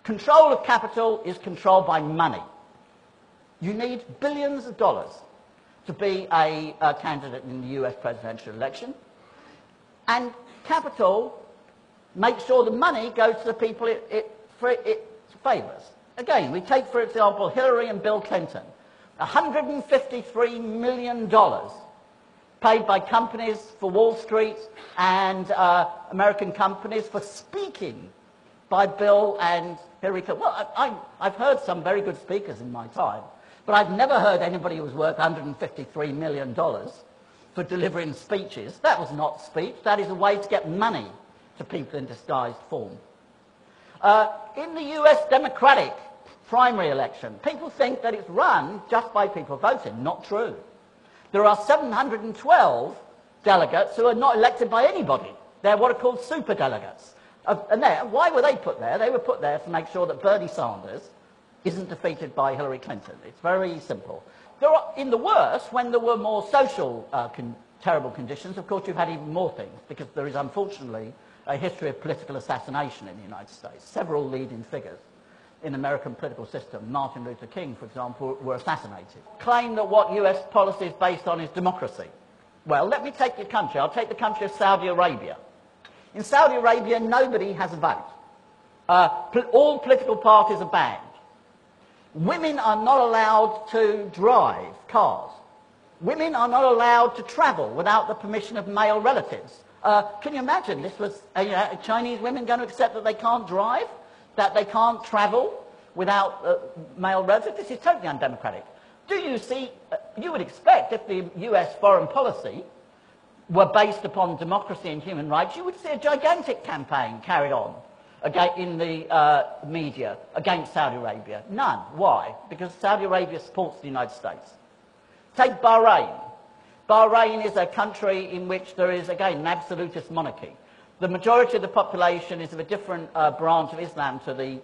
Control of capital is controlled by money. You need billions of dollars to be a candidate in the US presidential election. And capital makes sure the money goes to the people it favours. Again, we take, for example, Hillary and Bill Clinton. $153 million paid by companies for Wall Street and American companies for speaking by Bill and Hillary Clinton. Well, I've heard some very good speakers in my time, but I've never heard anybody who was worth $153 million for delivering speeches. That was not speech. That is a way to get money to people in disguised form. In the US Democratic primary election, people think that it's run just by people voting. Not true. There are 712 delegates who are not elected by anybody. They're what are called superdelegates. And why were they put there? They were put there to make sure that Bernie Sanders isn't defeated by Hillary Clinton. It's very simple. In the worst, when there were more social terrible conditions, of course you've had even more things, because there is unfortunately a history of political assassination in the United States. Several leading figures in the American political system, Martin Luther King, for example, were assassinated. Claim that what US policy is based on is democracy. Well, let me take your country. I'll take the country of Saudi Arabia. In Saudi Arabia, nobody has a vote. All political parties are banned. Women are not allowed to drive cars. Women are not allowed to travel without the permission of male relatives. Can you imagine this was Chinese women going to accept that they can't drive? That they can't travel without male relatives? This is totally undemocratic. Do you see, you would expect if the US foreign policy were based upon democracy and human rights, you would see a gigantic campaign carried on in the media against Saudi Arabia. None. Why? Because Saudi Arabia supports the United States. Take Bahrain. Bahrain is a country in which there is, again, an absolutist monarchy. The majority of the population is of a different branch of Islam to the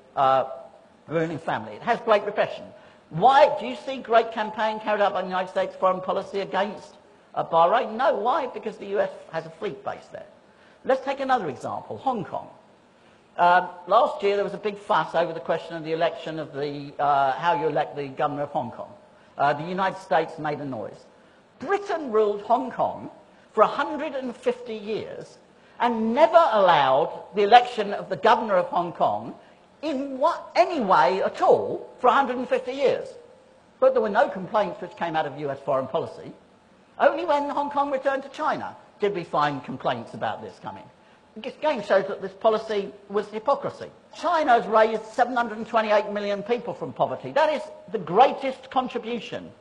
ruling family. It has great repression. Why? Do you see great campaign carried out by the United States foreign policy against Bahrain? No. Why? Because the US has a fleet base there. Let's take another example, Hong Kong. Last year there was a big fuss over the question of the election of how you elect the governor of Hong Kong. The United States made a noise. Britain ruled Hong Kong for 150 years and never allowed the election of the governor of Hong Kong in any way at all for 150 years. But there were no complaints which came out of US foreign policy. Only when Hong Kong returned to China did we find complaints about this coming. This again shows that this policy was hypocrisy. China has raised 728 million people from poverty. That is the greatest contribution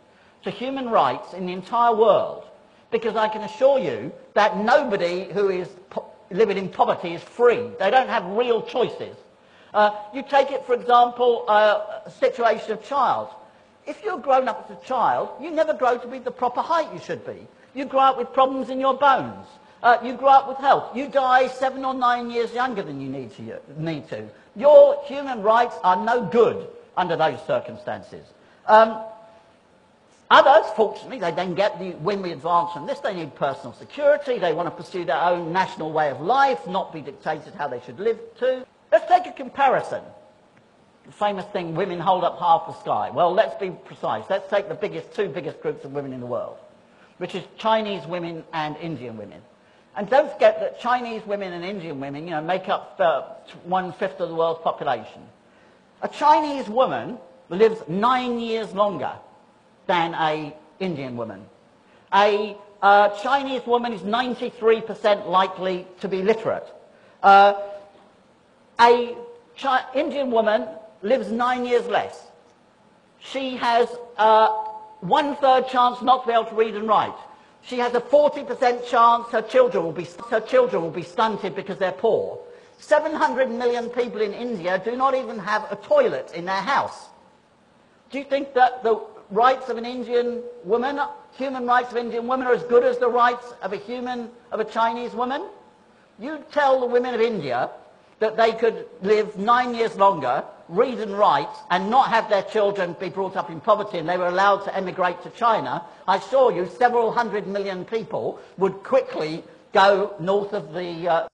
to human rights in the entire world, because I can assure you that nobody who is living in poverty is free. They don't have real choices. You take it, for example, a situation of child. If you're grown up as a child, you never grow to be the proper height you should be. You grow up with problems in your bones. You grow up with health. You die 7 or 9 years younger than you need to. Your human rights are no good under those circumstances. Others, fortunately, they then when we advance from this, they need personal security. They want to pursue their own national way of life, not be dictated how they should live too. Let's take a comparison. The famous thing, women hold up half the sky. Well, let's be precise. Let's take the two biggest groups of women in the world, which is Chinese women and Indian women. And don't forget that Chinese women and Indian women, make up 1/5 of the world's population. A Chinese woman lives 9 years longer than an Indian woman. A Chinese woman is 93% likely to be literate. An Indian woman lives 9 years less. She has 1/3 chance not to be able to read and write. She has a 40% chance her children will be stunted because they're poor. 700 million people in India do not even have a toilet in their house. Do you think that the rights of an Indian woman, human rights of Indian women, are as good as the rights of a Chinese woman? You tell the women of India that they could live 9 years longer, read and write, and not have their children be brought up in poverty, and they were allowed to emigrate to China, I assure you several hundred million people would quickly go north of the